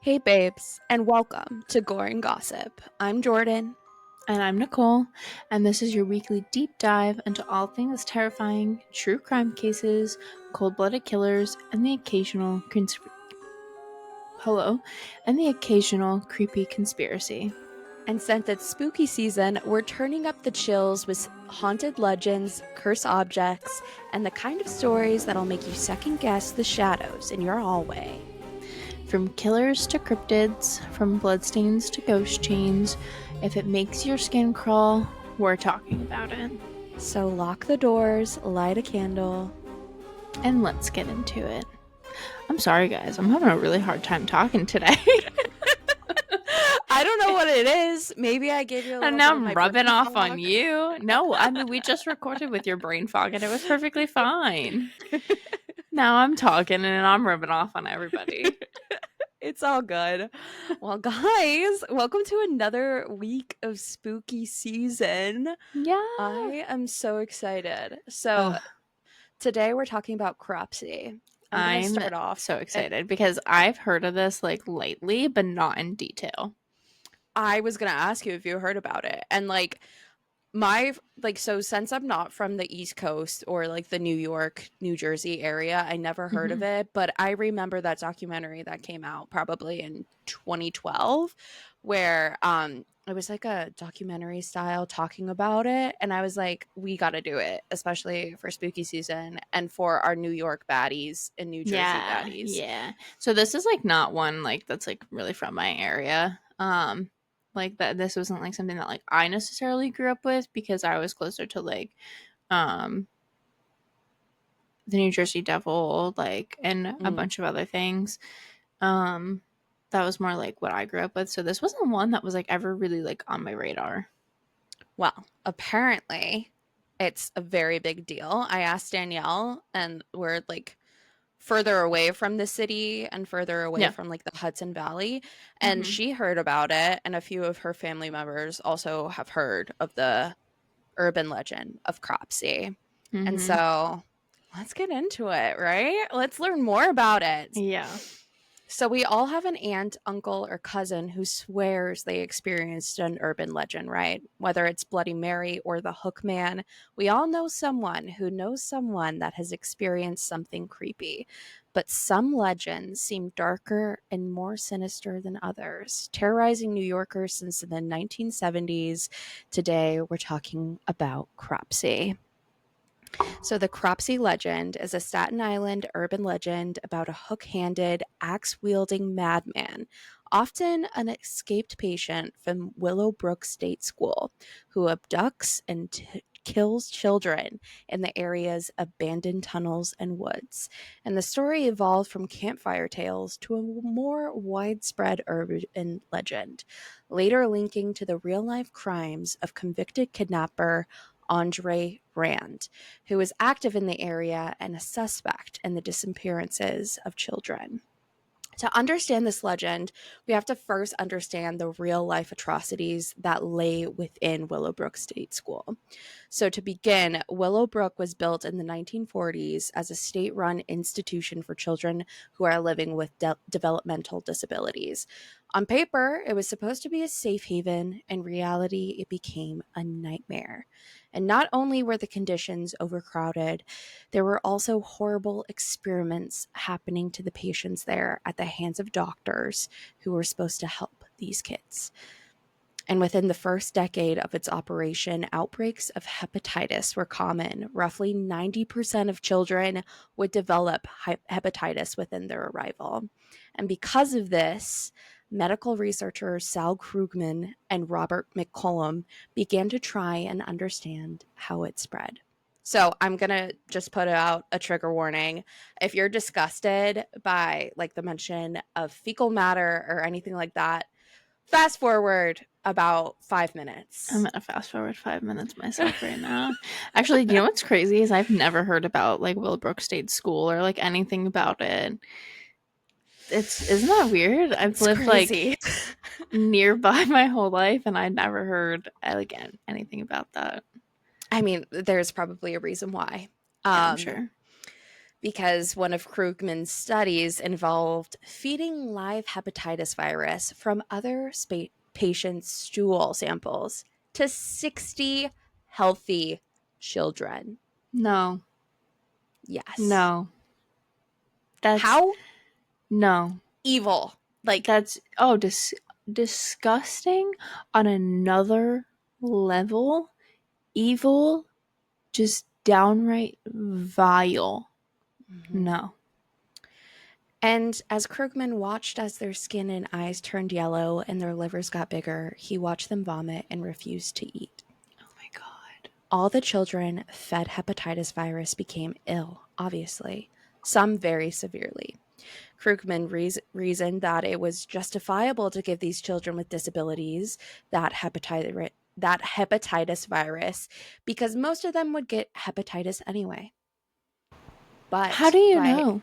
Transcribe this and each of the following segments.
Hey babes, and welcome to Gore Gossip. I'm Jaurdyn. And I'm Nicole, and this is your weekly deep dive into all things terrifying, true crime cases, cold-blooded killers, and the occasional creepy conspiracy. And since it's spooky season, we're turning up the chills with haunted legends, cursed objects, and the kind of stories that'll make you second guess the shadows in your hallway. From killers to cryptids, from bloodstains to ghost chains, if it makes your skin crawl, we're talking about it. So lock the doors, light a candle, and let's get into it. I'm sorry, guys. I'm having a really hard time talking today. I don't know what it is. Maybe I gave you a little and now bit of I'm my rubbing brain off fog. on you. No, I mean, we just recorded with your brain fog and it was perfectly fine. Now I'm talking and I'm rubbing off on everybody. It's all good. Well, guys, welcome to another week of spooky season. Yeah. I am so excited. So today we're talking about Cropsey. I'm gonna start off. So excited because I've heard of this like lately, but not in detail. I was gonna ask you if you heard about it, and so since I'm not from the East Coast or like the New York, New Jersey area, I never heard of it, but I remember that documentary that came out probably in 2012 where it was like a documentary style talking about it, and I was like, we got to do it, especially for spooky season and for our New York baddies and New Jersey baddies. Yeah. So this is like not one like that's like really from my area. Like that this wasn't like something that like I necessarily grew up with because I was closer to like the New Jersey Devil like and a bunch of other things. That was more like what I grew up with. So this wasn't one that was like ever really like on my radar. Well, apparently it's a very big deal. I asked Danielle, and we're like further away from the city and further away from like the Hudson Valley, and she heard about it, and a few of her family members also have heard of the urban legend of Cropsey. And so let's get into it, right? Let's learn more about it. Yeah. So we all have an aunt, uncle, or cousin who swears they experienced an urban legend, right? Whether it's Bloody Mary or the Hook Man, we all know someone who knows someone that has experienced something creepy. But some legends seem darker and more sinister than others, terrorizing New Yorkers since the 1970s. Today, we're talking about Cropsey. So, the Cropsey legend is a Staten Island urban legend about a hook handed, axe wielding madman, often an escaped patient from Willowbrook State School, who abducts and kills children in the area's abandoned tunnels and woods. And the story evolved from campfire tales to a more widespread urban legend, later linking to the real life crimes of convicted kidnapper Andre Rand, who was active in the area and a suspect in the disappearances of children. To understand this legend, we have to first understand the real life atrocities that lay within Willowbrook State School. So, to begin, Willowbrook was built in the 1940s as a state run institution for children who are living with developmental disabilities. On paper, it was supposed to be a safe haven. In reality, it became a nightmare. And not only were the conditions overcrowded, there were also horrible experiments happening to the patients there at the hands of doctors who were supposed to help these kids. And within the first decade of its operation, outbreaks of hepatitis were common. Roughly 90% of children would develop hepatitis within their arrival. And because of this, medical researchers Sal Krugman and Robert McCollum began to try and understand how it spread. So I'm going to just put out a trigger warning. If you're disgusted by like the mention of fecal matter or anything like that, fast forward about 5 minutes. I'm gonna fast forward 5 minutes myself right now. Actually, you know what's crazy is I've never heard about like Willowbrook State School or like anything about it. Isn't that weird? I've lived crazy. like nearby my whole life and I never heard again anything about that. I mean, there's probably a reason why. Yeah, I'm sure. because one of Krugman's studies involved feeding live hepatitis virus from other patients' stool samples to 60 healthy children. No. Yes. No. That's How no. evil. Like, That's disgusting on another level. Evil, just downright vile. mhm. No. And as Krugman watched as their skin and eyes turned yellow and their livers got bigger, he watched them vomit and refused to eat. Oh my god. All the children fed hepatitis virus became ill, obviously, some very severely. Krugman reasoned that it was justifiable to give these children with disabilities that hepatitis virus because most of them would get hepatitis anyway. How But do you by know?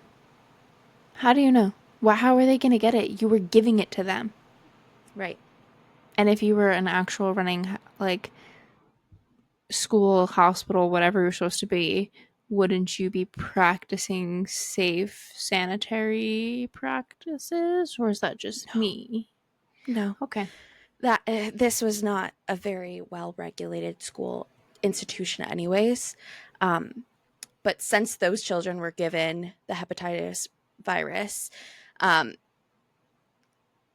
How do you know? How are they going to get it? You were giving it to them. right. And if you were an actual running, like, school, hospital, whatever you're supposed to be, wouldn't you be practicing safe sanitary practices? Or is that just No. me? No. Okay. That this was not a very well regulated school institution anyways. But since those children were given the hepatitis virus, um,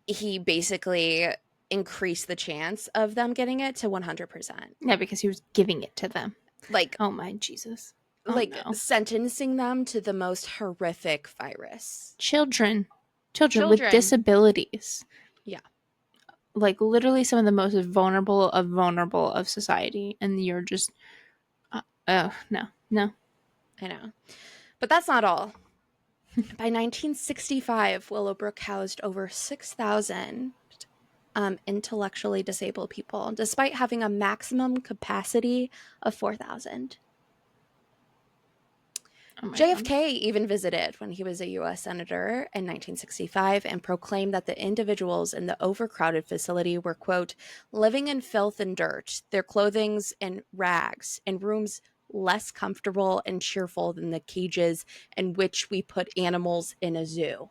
he basically increased the chance of them getting it to 100%. Yeah, because he was giving it to them. Like Oh my Jesus. Oh like no. sentencing them to the most horrific virus. Children. Children with Children. disabilities. Yeah. Like literally some of the most vulnerable of society. And you're just oh no. No. I know. But that's not all. By 1965, Willowbrook housed over 6,000 intellectually disabled people, despite having a maximum capacity of 4,000. Oh my god. JFK even visited when he was a U.S. Senator in 1965 and proclaimed that the individuals in the overcrowded facility were, quote, living in filth and dirt, their clothing's in rags, in rooms less comfortable and cheerful than the cages in which we put animals in a zoo.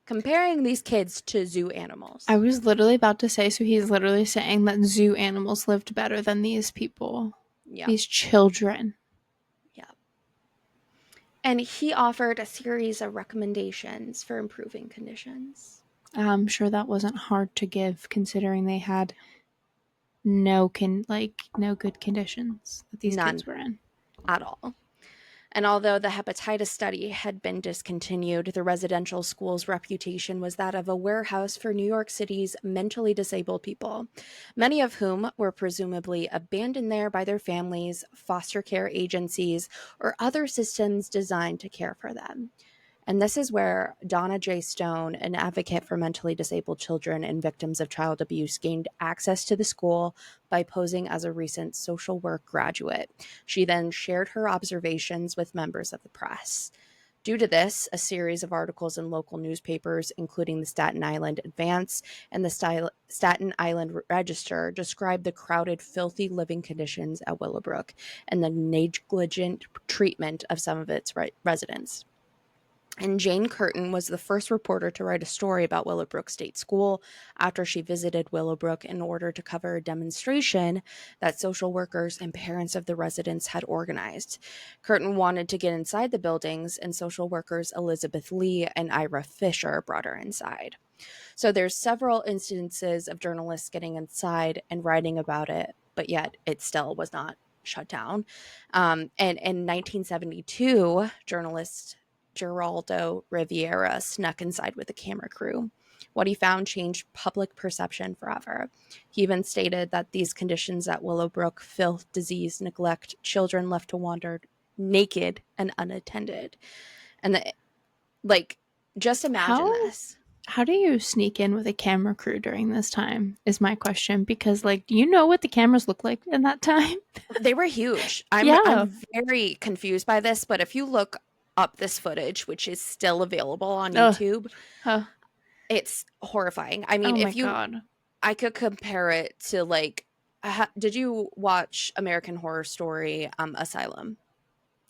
Comparing these kids to zoo I animals. was literally about to say, so he's literally saying that zoo animals lived better than these people. Yeah. These children. Yeah. And he offered a series of recommendations for improving conditions. I'm sure that wasn't hard to give considering they had no good conditions that these None kids were in. at all. And although the hepatitis study had been discontinued, the residential school's reputation was that of a warehouse for New York City's mentally disabled people, many of whom were presumably abandoned there by their families, foster care agencies, or other systems designed to care for them. And this is where Donna J. Stone, an advocate for mentally disabled children and victims of child abuse, gained access to the school by posing as a recent social work graduate. She then shared her observations with members of the press. Due to this, a series of articles in local newspapers, including the Staten Island Advance and the Staten Island Register, described the crowded, filthy living conditions at Willowbrook and the negligent treatment of some of its residents. And Jane Curtin was the first reporter to write a story about Willowbrook State School after she visited Willowbrook in order to cover a demonstration that social workers and parents of the residents had organized. Curtin wanted to get inside the buildings, and social workers Elizabeth Lee and Ira Fisher brought her inside. So there's several instances of journalists getting inside and writing about it, but yet it still was not shut down. And in 1972, journalist Geraldo Riviera snuck inside with a camera crew. What he found changed public perception forever. He even stated that these conditions at Willowbrook, filth, disease, neglect, children left to wander naked and unattended. And like, just imagine How this. how do you sneak in with a camera crew during this time is my question, because like, do you know what the cameras look like in that time? They were huge. Yeah. I'm very confused by this, but if you look up this footage, which is still available on Ugh. YouTube, Huh. it's horrifying. I mean, Oh my if you god. I could compare it to like did you watch American Horror Story Asylum?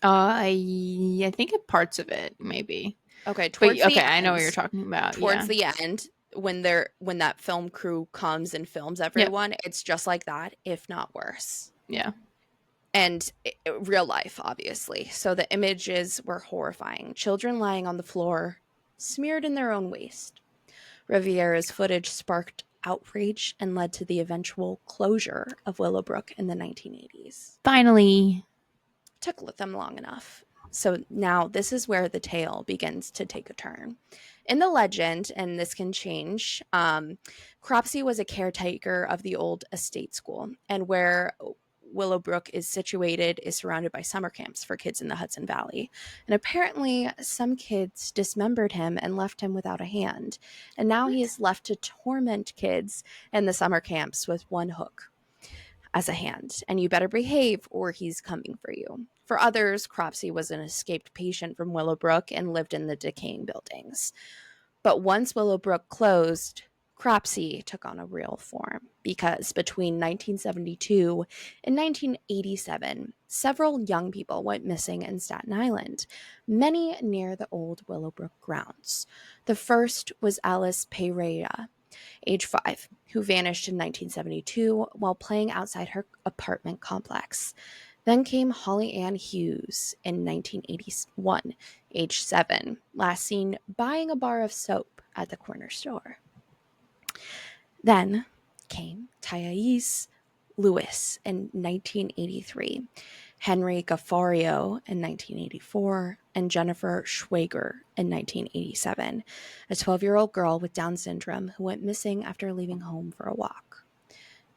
I think parts of it, maybe. Okay, But okay, I know what you're talking about. towards Yeah. the end, when that film crew comes and films Yep. everyone, it's just like that, if not worse. Yeah. And real life, obviously. So the images were horrifying. Children lying on the floor, smeared in their own waste. Riviera's footage sparked outrage and led to the eventual closure of Willowbrook in the 1980s. Finally. Took them long enough. So now this is where the tale begins to take a turn. In the legend, and this can change, Cropsey was a caretaker of the old estate school, and where Willowbrook is situated is surrounded by summer camps for kids in the Hudson Valley. And apparently some kids dismembered him and left him without a hand. And now he is left to torment kids in the summer camps with one hook as a hand, and you better behave or he's coming for you. For others, Cropsey was an escaped patient from Willowbrook and lived in the decaying buildings. But once Willowbrook closed, Cropsey took on a real form because between 1972 and 1987, several young people went missing in Staten Island, many near the old Willowbrook grounds. The first was Alice Pereira, age 5, who vanished in 1972 while playing outside her apartment complex. Then came Holly Ann Hughes in 1981, age 7, last seen buying a bar of soap at the corner store. Then came Thais Lewis in 1983, Henry Gaffario in 1984, and Jennifer Schwager in 1987, a 12-year-old girl with Down syndrome who went missing after leaving home for a walk.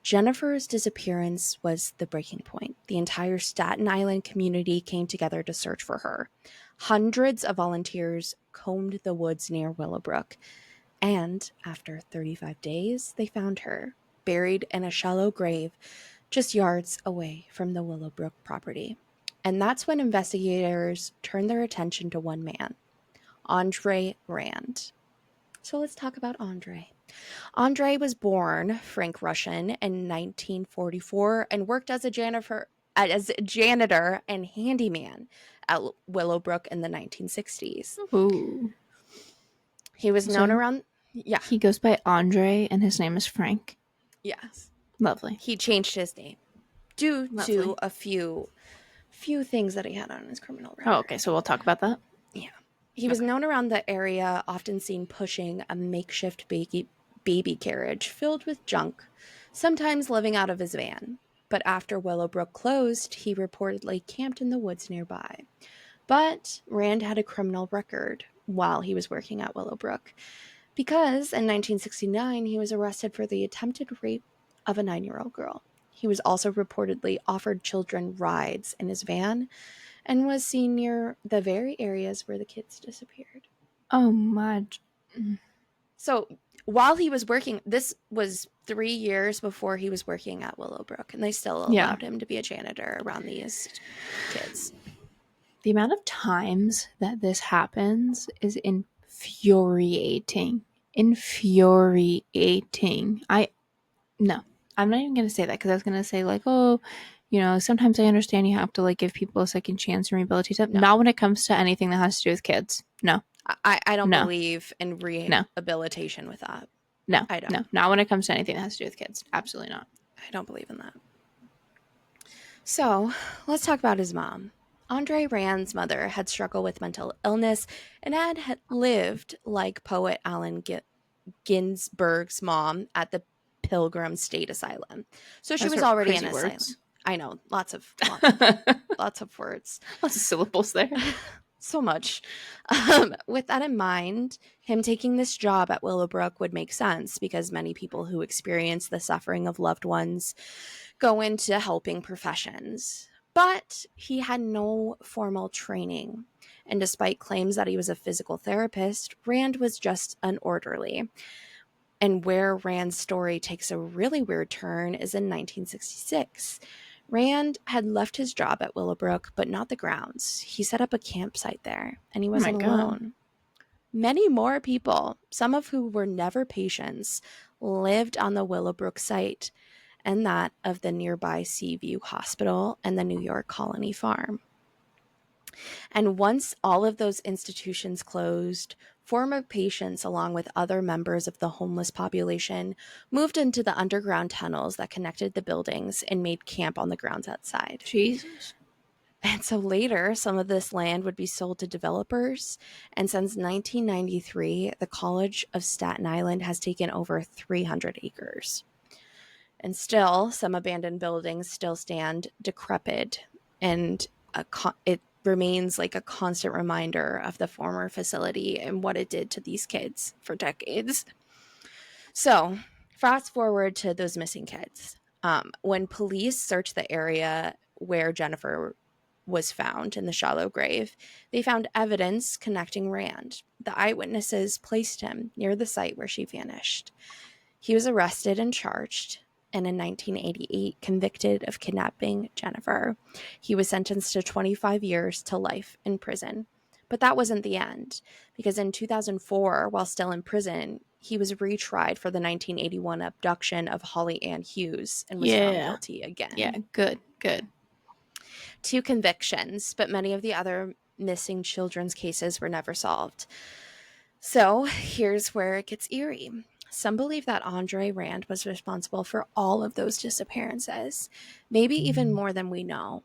Jennifer's disappearance was the breaking point. The entire Staten Island community came together to search for her. Hundreds of volunteers combed the woods near Willowbrook, and after 35 days, they found her, buried in a shallow grave just yards away from the Willowbrook property. And that's when investigators turned their attention to one man, Andre Rand. So let's talk about Andre. Andre was born Frank Russian in 1944 and worked as a janitor and handyman at Willowbrook in the 1960s. Ooh. He was known So around, yeah, he goes by Andre, and his name is Frank. yes. Lovely. He changed his name due Lovely. to a few things that he had on his criminal record. Oh, okay. So we'll talk about that. Yeah. He was known around the area, often seen pushing a makeshift baby carriage filled with junk, sometimes living out of his van. But after Willowbrook closed, he reportedly camped in the woods nearby. But Rand had a criminal record while he was working at Willowbrook, because in 1969 he was arrested for the attempted rape of a 9-year-old girl. He was also reportedly offered children rides in his van and was seen near the very areas where the kids disappeared. Oh my. So while he was working, this was 3 years before he was working at Willowbrook, and they still allowed him to be a janitor around these kids. The amount of times that this happens is infuriating. Infuriating. No, I'm not even going to say that, because I was going to say, like, oh, sometimes I understand you have to, like, give people a second chance and rehabilitate them. No. Not when it comes to anything that has to do with kids. No. I don't No. believe in rehabilitation with that. No. I don't. No. Not when it comes to anything that has to do with kids. Absolutely not. I don't believe in that. So let's talk about his mom. Andre Rand's mother had struggled with mental illness and had lived like poet Allen Ginsberg's mom at the Pilgrim State Asylum. So she was already in asylum. I know, lots of words. Lots of syllables there. So much. With that in mind, him taking this job at Willowbrook would make sense, because many people who experience the suffering of loved ones go into helping professions. But he had no formal training. And despite claims that he was a physical therapist, Rand was just an orderly. And where Rand's story takes a really weird turn is in 1966. Rand had left his job at Willowbrook, but not the grounds. He set up a campsite there, and he wasn't alone. Many more people, some of who were never patients, lived on the Willowbrook site and that of the nearby Seaview Hospital and the New York Colony Farm. And once all of those institutions closed, former patients, along with other members of the homeless population, moved into the underground tunnels that connected the buildings and made camp on the grounds outside. Jesus. And so later, some of this land would be sold to developers. And since 1993, the College of Staten Island has taken over 300 acres. And still, some abandoned buildings still stand decrepit, and it remains like a constant reminder of the former facility and what it did to these kids for decades. So, fast forward to those missing kids. When police searched the area where Jennifer was found in the shallow grave, they found evidence connecting Rand. The eyewitnesses placed him near the site where she vanished. He was arrested and charged, and in 1988 convicted of kidnapping Jennifer. He was sentenced to 25 years to life in prison. But that wasn't the end, because in 2004, while still in prison, he was retried for the 1981 abduction of Holly Ann Hughes and was found Yeah. guilty again. Yeah, good. 2 convictions, but many of the other missing children's cases were never solved. So here's where it gets eerie. Some believe that Andre Rand was responsible for all of those disappearances, maybe even more than we know.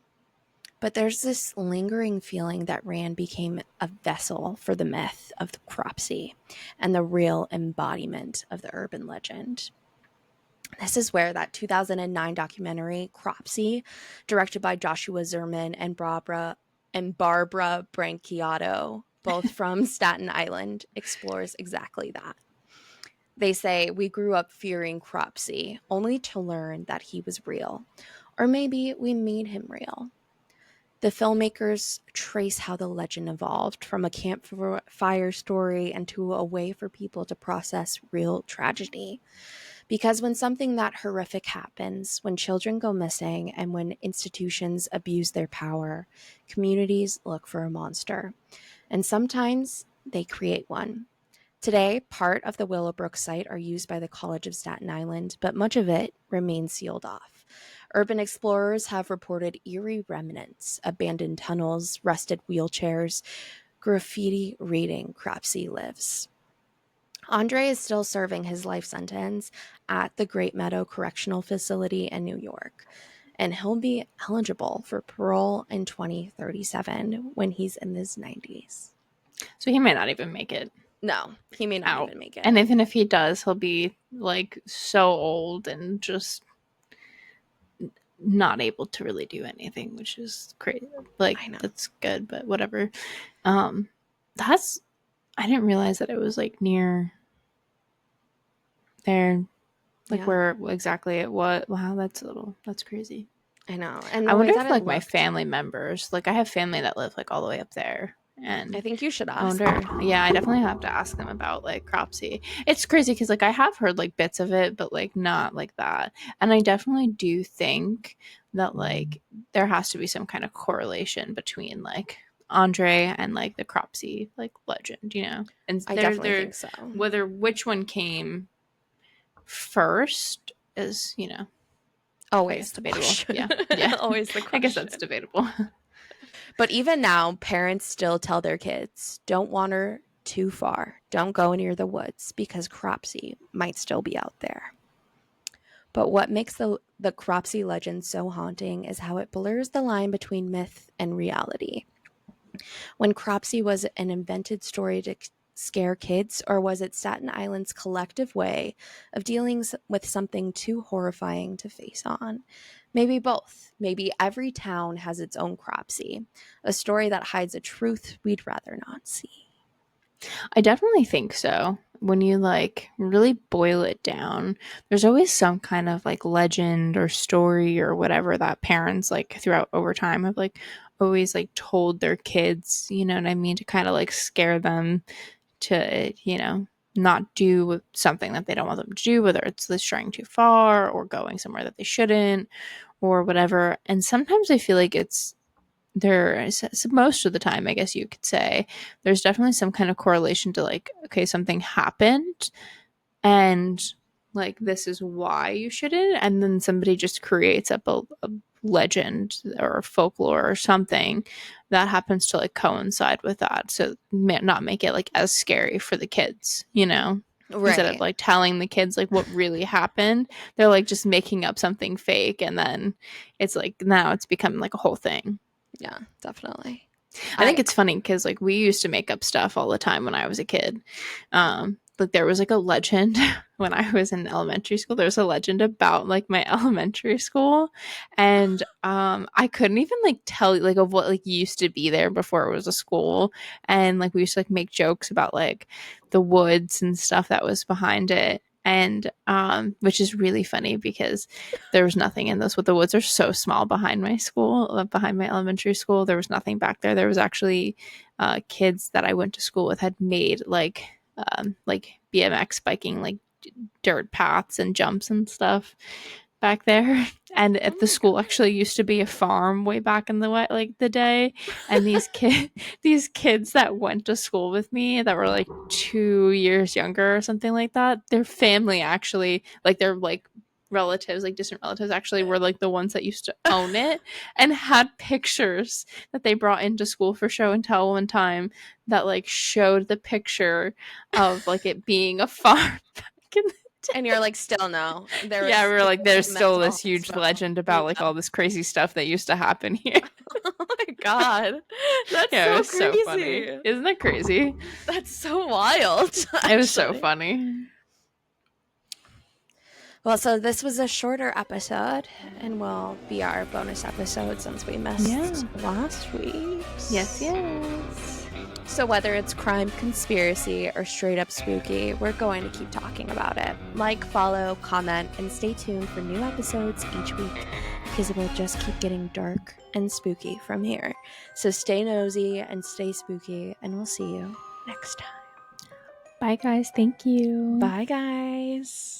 But there's this lingering feeling that Rand became a vessel for the myth of the Cropsey and the real embodiment of the urban legend. This is where that 2009 documentary, Cropsey, directed by Joshua Zerman and Barbara Branchiato, both from Staten Island, explores exactly that. They say, we grew up fearing Cropsey, only to learn that he was real. Or maybe we made him real. The filmmakers trace how the legend evolved from a campfire story into a way for people to process real tragedy. Because when something that horrific happens, when children go missing, and when institutions abuse their power, communities look for a monster. And sometimes they create one. Today, part of the Willowbrook site are used by the College of Staten Island, but much of it remains sealed off. Urban explorers have reported eerie remnants, abandoned tunnels, rusted wheelchairs, graffiti reading Cropsey lives. Andre is still serving his life sentence at the Great Meadow Correctional Facility in New York, and he'll be eligible for parole in 2037 when he's in his 90s. So he might not even make it No, he may not out. even make it. And even if he does, he'll be like so old and just not able to really do anything, which is crazy. Like, I know. that's good, but whatever. That's, I didn't realize that it was like near there, like Yeah. where exactly it was. Wow, that's crazy. I know. And I the way wonder that if it like my looked, family members, like I have family that live like all the way up there, I and think you should I ask. wonder, yeah, I definitely have to ask them about like Cropsey. It's crazy because like I have heard like bits of it, but like not like that. And I definitely do think that like there has to be some kind of correlation between like Andre and like the Cropsey like legend, you know. And I they're definitely think so. whether which one came first is, you know, I Always guess the debatable. question. Yeah. Always the question. I guess that's debatable. But even now, parents still tell their kids, don't wander too far. Don't go near the woods because Cropsey might still be out there. But what makes the Cropsey legend so haunting is how it blurs the line between myth and reality. When Cropsey was an invented story to scare kids, or was it Staten Island's collective way of dealing with something too horrifying to face on? Maybe both. Maybe every town has its own Cropsey, a story that hides a truth we'd rather not see. I definitely think so. When you like really boil it down, there's always some kind of like legend or story or whatever that parents like throughout over time have like always like told their kids, you know what I mean, to kind of like scare them to, you know, not do something that they don't want them to do, whether it's this straying too far or going somewhere that they shouldn't or whatever. And sometimes I feel like it's most of the time, I guess you could say, there's definitely some kind of correlation to like, okay, something happened and like this is why you shouldn't, and then somebody just creates up a legend or folklore or something that happens to like coincide with that, so not make it like as scary for the kids, instead of Right. like telling the kids like what really happened. They're like just making up something fake, and then it's like now it's becoming like a whole thing. Yeah, definitely. I think it's funny because like we used to make up stuff all the time when I was a kid. Like there was like a legend when I was in elementary school. There was a legend about like my elementary school, and I couldn't even like tell like of what like used to be there before it was a school, and like we used to like make jokes about like the woods and stuff that was behind it. And which is really funny because there was nothing in those. But the woods are so small behind my school, behind my elementary school. There was nothing back there. There was actually kids that I went to school with had made like BMX biking, like dirt paths and jumps and stuff back there. And at the school actually used to be a farm way back in the day. And these kids that went to school with me that were like 2 years younger or something like that, their family actually, like their like relatives, like distant relatives, actually were like the ones that used to own it and had pictures that they brought into school for show and tell one time that like showed the picture of like it being a farm back in the And you're like, still no. yeah, we were like, there's still mental this huge hospital. legend about like all this crazy stuff that used to happen here. Oh my god. That's Yeah, it so was so funny. crazy. Isn't that crazy? That's so wild. It was so Actually. funny. Well, so this was a shorter episode and will be our bonus episode since we missed last week's. Yes. So whether it's crime, conspiracy, or straight up spooky, we're going to keep talking about it. Like, follow, comment, and stay tuned for new episodes each week because it will just keep getting dark and spooky from here. So stay nosy and stay spooky, and we'll see you next time. Bye, guys. Thank you. Bye, guys.